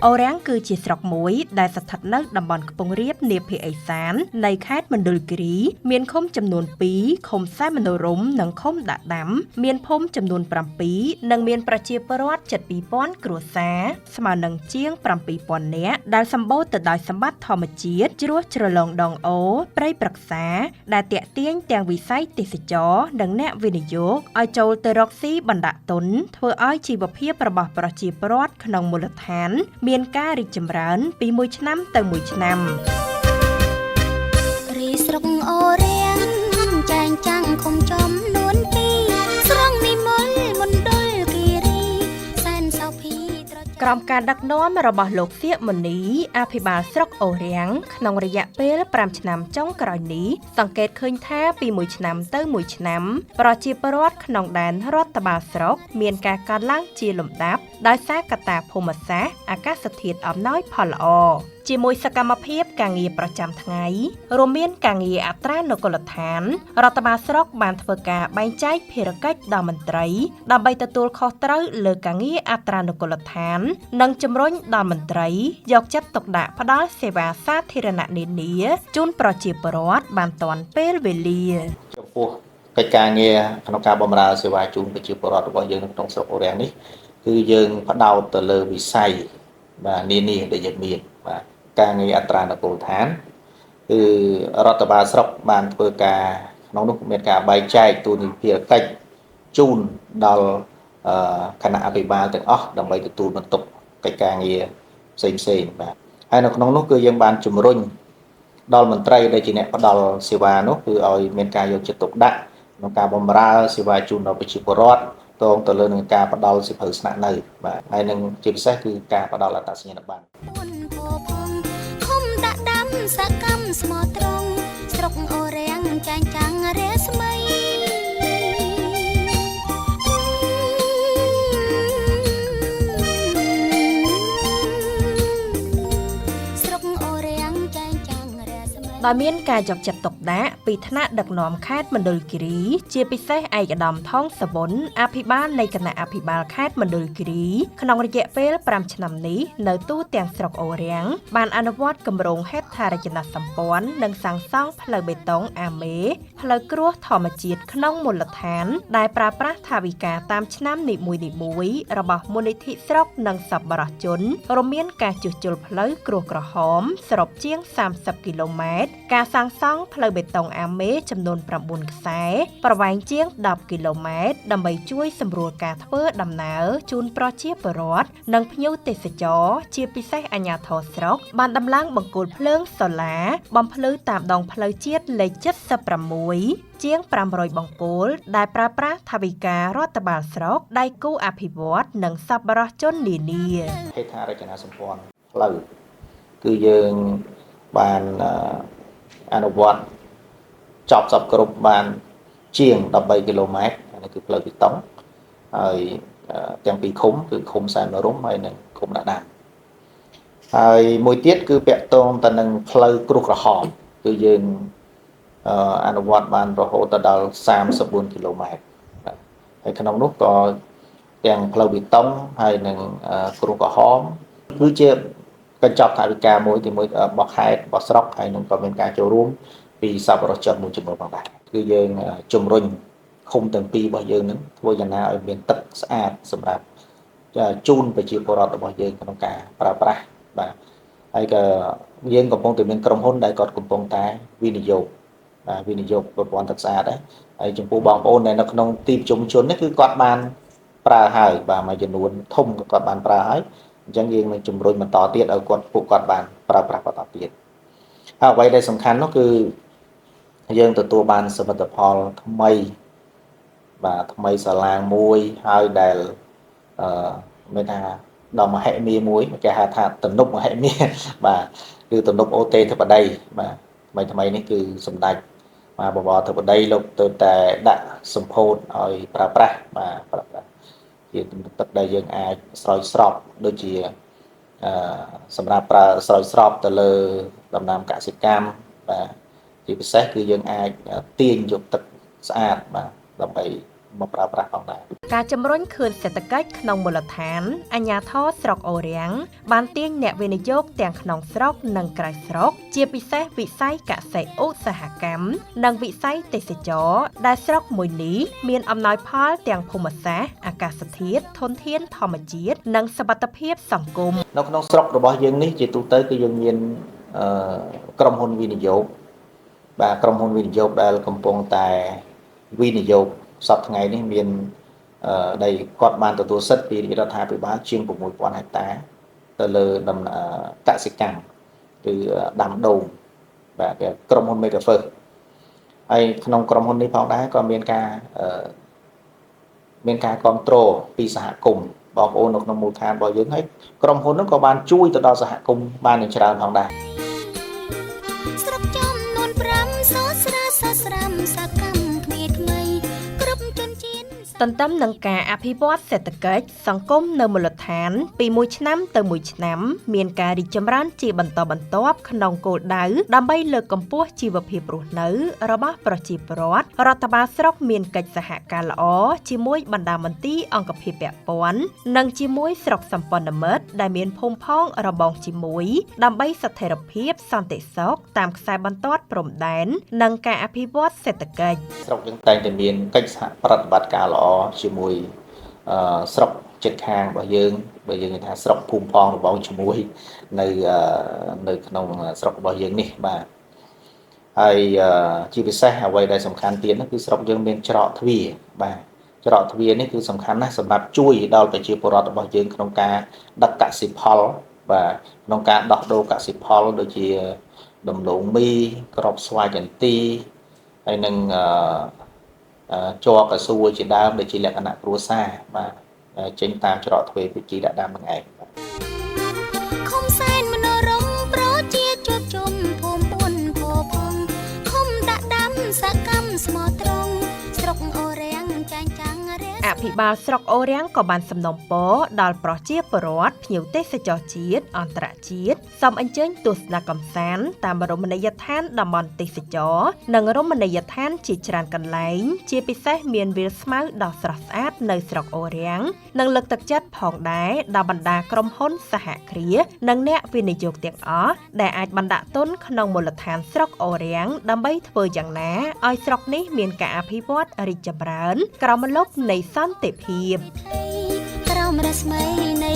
អូរ៉ាំងគឺជាស្រុកមួយដែលស្ថិតនៅតំបន់ខ្ពង់រាបនាភាគឦសាននៃខេត្តមណ្ឌលគិរីមានឃុំចំនួន2ឃុំសែមនោរម្យនិងឃុំដាក់ដាំមានភូមិចំនួន7និងមានប្រជាពលរដ្ឋជិត 2000 គ្រួសារស្មើនឹងជាង 7000 នាក់ដែលសម្បូរទៅដោយសម្បត្តិធម្មជាតិជ្រោះជ្រលងដងអូរព្រៃព្រឹក្សាដែលទាក់ទាញទាំងវិស័យទេសចរណ៍និងអ្នកវិនិយោគឲ្យចូលទៅរកស៊ីបណ្ដាក់ទុនធ្វើឲ្យជីវភាពរបស់ប្រជាពលរដ្ឋក្នុងមូលដ្ឋានមានការរីកចម្រើនពីមួយឆ្នាំទៅមួយឆ្នាំរីស្រុកអូរ៉ាំងចែងចាំងឃុំចំនួន2ស្រង់និមលមណ្ឌលគិរីសែនសោភីក្រោមការដឹកនាំរបស់លោកសៀកមុនីអភិបាលស្រុកអូរ៉ាំងក្នុងរយៈពេល5ឆ្នាំចុងក្រោយនេះសង្កេតឃើញថាពីមួយឆ្នាំទៅមួយឆ្នាំប្រជាពលរដ្ឋក្នុងដែនរដ្ឋបាលស្រុកមានការកើនឡើងជាលំដាប់ដោយសារកត្តាភូមិសាស្ត្រអាកាសធាតុអំណោយផលល្អជាមួយសកម្មភាពការងារប្រចាំថ្ងៃរួមមានការងារអត្រានុកូលដ្ឋានរដ្ឋបាលស្រុកបានធ្វើការបែងចែកភារកិច្ចដល់មន្ត្រីដើម្បីទទួលខុសត្រូវលើការងារអត្រានុកូលដ្ឋាននិងជំរុញដល់មន្ត្រីយកចិត្តទុកដាក់ផ្ដល់សេវាសាធារណៈនានាជូនប្រជាពលរដ្ឋបានទាន់ពេលវេលាចំពោះកិច្ចការងារក្នុងការបម្រើសេវាជូនប្រជាពលរដ្ឋរបស់យើងនៅក្នុងស្រុកអូរ៉ាំងនេះគឺយើងផ្ដោតទៅលើវិស័យនានាដែលយើងមានបាទការងារអត្រានុកូលដ្ឋានគឺរដ្ឋបាលស្រុកបានធ្វើការក្នុងនោះមានការបែងចែកទូនីតិភារកិច្ចជូនដល់គណៈអភិបាលទាំងអស់ដើម្បីទទួលបន្ទុកកិច្ចការងារផ្សេងបាទហើយនៅក្នុងនោះគឺយើងបានជំរុញដល់មន្ត្រីដែលជាអ្នកផ្ដល់សេវានោះគឺឲ្យមានការយកចិត្តទុកដាក់ក្នុងការបម្រើសេវាជូនដល់ប្រជាពលរដ្ឋតងទៅលើនឹងការផ្ដល់សិភៅស្នាក់នៅបាទហើយនឹងជាពិសេសគឺការផ្ដល់អត្តសញ្ញាណប័ណ្ណសកម្មស្មោះត្រង់ស្រុកអូរ៉ាំងចែងចាំងរស្មីដោយមានការយកចិត្តទុកដាក់ពីថ្នាក់ដឹកនាំខេត្តមណ្ឌលគិរីជាពិសេសឯកឧត្តមថងសវុនអភិបាលនៃគណៈអភិបាលខេត្តមណ្ឌលគិរីក្នុងរយៈពេល5ឆ្នាំនេះនៅទូទាំងស្រុកអូរ៉ាំងបានអនុវត្តគម្រោងហេដ្ឋារចនាសម្ព័ន្ធនិងសាងសង់ផ្លូវបេតុងអាមេផ្លូវគ្រួសធម្មជាតិក្នុងមូលដ្ឋានដែលប្រើប្រាស់ថវិកាតាមឆ្នាំនីមួយៗរបស់មូលនិធិស្រុកនិងសប្បុរសជនរួមមានការជួសជុលផ្លូវគ្រួសក្រហមសរុបជាង30គីឡូម៉ែត្រការសាងសង់ផ្លូវបេតុងអាមេចំនួន9ខ្សែប្រវែងជាង10គីឡូម៉ែត្រដើម្បីជួយសម្រួលការធ្វើដំណើរជូនប្រជាពលរដ្ឋនិងភ្ញៀវទេសចរជាពិសេសអាជ្ញាធរស្រុកបានដំឡើងបង្គោលភ្លើងសូឡាបំភ្លឺតាមដងផ្លូវជាតិលេខ76ជាង500បង្គោលដែលប្រើប្រាស់ថវិការដ្ឋបាលស្រុកដៃគូអភិវឌ្ឍន៍និងសប្បុរសជននានាហេដ្ឋារចនាសម្ព័ន្ធផ្លូវគឺយើងបានអនុវត្តចប់សពគ្រប់បានជាង13គីឡូម៉ែត្រនេះគឺផ្លូវបេតុងហើយទាំងពីរឃុំគឺឃុំសែនរំហើយនិងឃុំដាក់ដាំហើយមួយទៀតគឺពាក់ទងទៅនឹងផ្លូវគ្រួសក្រហមគឺយើងអនុវត្តបានរហូតដល់34គីឡូម៉ែត្រហើយក្នុងនោះក៏ទាំងផ្លូវបេតុងហើយនិងគ្រួសក្រហមគឺជាកញ្ចប់ថវិកាមួយទីមួយរបស់ខេត្តរបស់ស្រុកហើយនឹងក៏មានការចូលរួមពីសប្បុរសជនមួយចំនួនផងដែរគឺយើងជំរុញឃុំទាំងពីររបស់យើងនឹងធ្វើយ៉ាងណាឲ្យមានទឹកស្អាតសម្រាប់ជូនប្រជាពលរដ្ឋរបស់យើងក្នុងការប្រើប្រាស់បាទហើយក៏យើងកំពុងតែមានក្រុមហ៊ុនដែលគាត់កំពុងតែវិនិយោគប្រព័ន្ធទឹកស្អាតហើយចំពោះបងប្អូនដែលនៅក្នុងទីប្រជុំជននេះគឺគាត់បានប្រើហើយបាទមួយចំនួនធំគាត់បានប្រើហើយអញ្ចឹងយើងនឹងជំរុញបន្តទៀតឲ្យពួកគាត់បានប្រើប្រាស់បន្តទៀតហើយអ្វីដែលសំខាន់នោះគឺយើងទទួលបានសមិទ្ធផលថ្មីបាទថ្មីសាឡាងមួយហើយដែលមានថាដល់មហិមាមួយគេហៅថាទំនប់មហិមាបាទគឺទំនប់អូតេធិបតីបាទថ្មីនេះគឺសម្ដេចបវរធិបតីលោកទៅតែដាក់សម្ពោធឲ្យប្រើប្រាស់បាទប្រើប្រាស់ជាទំនប់ទឹកដែលយើងអាចស្រោចស្រពដូចជាសម្រាប់ប្រើស្រោចស្រពទៅលើដំណាំកសិកម្មបាទជាពិសេសគឺយើងអាចទាញយកទឹកស្អាតបាទដើម្បី មកប្រើប្រាស់ផងដែរ ការជំរុញឃើញសេដ្ឋកិច្ចក្នុងមូលដ្ឋានអាជ្ញាធរស្រុកអូររាំងបានទាញអ្នកវិនិយោគទាំងក្នុងស្រុកនិងក្រៅស្រុកជាពិសេសវិស័យកសិឧស្សាហកម្មនិងវិស័យទេសចរណ៍ដែលស្រុកមួយនេះមានអំណោយផលទាំងភូមិសាស្ត្រអាកាសធាតុធនធានធម្មជាតិនិងសុវត្ថិភាពសង្គម នៅក្នុងស្រុករបស់យើងនេះជាទូទៅគឺយើងមានក្រុមហ៊ុនវិនិយោគបាទក្រុមហ៊ុនវិនិយោគដែលកំពុងតែវិនិយោគសប្តាហ៍ថ្ងៃនេះមានដែលគាត់បានទទួលសិទ្ធិពីរដ្ឋាភិបាលជាង 6,000 ហិកតាទៅលើដំណាក់កសិកម្មគឺដាំដូងបាទគេក្រុមហ៊ុន Megafirst ហើយក្នុងក្រុមហ៊ុននេះផងដែរក៏មានការគ្រប់គ្រងពីសហគមន៍បងប្អូននៅក្នុងមូលដ្ឋានរបស់យើងហើយក្រុមហ៊ុននោះក៏បានជួយទៅដល់សហគមន៍បានយ៉ាងច្រើនផងដែរ ស្រុកចំនួន5សស្រាសស្រាំសកម្មគ្នាថ្មីគ្រប់ជនជាតិ ទន្ទឹមនឹងការអភិវឌ្ឍសេដ្ឋកិច្ចសង្គមនៅមូលដ្ឋានពីមួយឆ្នាំទៅមួយឆ្នាំមានការរីកចម្រើនជាបន្តបន្ទាប់ក្នុងគោលដៅដើម្បីលើកកម្ពស់ជីវភាពរស់នៅរបស់ប្រជាពលរដ្ឋរដ្ឋបាលស្រុកមានកិច្ចសហការល្អជាមួយបណ្ដាមន្ទីរអង្គភាពពាក់ព័ន្ធនិងជាមួយស្រុកសម្ព័ន្ធមិត្តដែលមានភូមិផងរបងជាមួយដើម្បីស្ថិរភាពសន្តិសុខតាមខ្សែបន្ទាត់ព្រំដែននិងការអភិវឌ្ឍសេដ្ឋកិច្ច ស្រុកយើងតែងតែមានកិច្ចសហប្រតិបត្តិការល្អជាមួយស្រុកជិតខាងរបស់យើងបើយើងថាស្រុកភូមិផងរបងជាមួយនៅក្នុងស្រុករបស់យើងនេះបាទហើយជាពិសេសអ្វីដែលសំខាន់ទៀតនោះគឺស្រុកយើងមានច្រកទ្វារបាទច្រកទ្វារនេះគឺសំខាន់ណាស់សម្រាប់ជួយដល់ប្រជាពលរដ្ឋរបស់យើងក្នុងការដឹកកសិផលបាទក្នុងការដោះដូរកសិផលដូចជាដំឡូងមីក្របស្វាយចន្ទីហើយនឹងជ័រកសួរជាដើមដែលជាលក្ខណៈគ្រួសារបាទចេញតាមច្រកទ្វេពីជីដាក់ដើមនឹងឯង ខុំសែនមនោរម្យប្រជាជួបជុំភូមិពុនភោផងខុំដាក់ដាំសកម្មស្មោះត្រង់ស្រុកអូររាំងចាញ់ចាំងរា អភិបាលស្រុកអូររាំងក៏បានសំណូមពរដល់ប្រជាពលរដ្ឋភ្ញៀវទេសចរជាតិអន្តរជាតិសូមអញ្ជើញទស្សនាកម្សាន្តតាមរមណីយដ្ឋានតំបន់ទេសចរនិងរមណីយដ្ឋានជាច្រើនកន្លែងជាពិសេសមានវាលស្មៅដ៏ស្រស់ស្អាតនៅស្រុកអូររាំងនិងលើកទឹកចិត្តផងដែរដល់បណ្ដាក្រុមហ៊ុនសហគ្រាសនិងអ្នកវិនិយោគទាំងអស់ដែលអាចបណ្ដាក់ទុនក្នុងមូលដ្ឋានស្រុកអូររាំងដើម្បីធ្វើយ៉ាងណាឲ្យស្រុកនេះមានការអភិវឌ្ឍរីកចម្រើនក្រោមម្លប់នៃសន្តិភាព ក្រោមរស្មីនៃ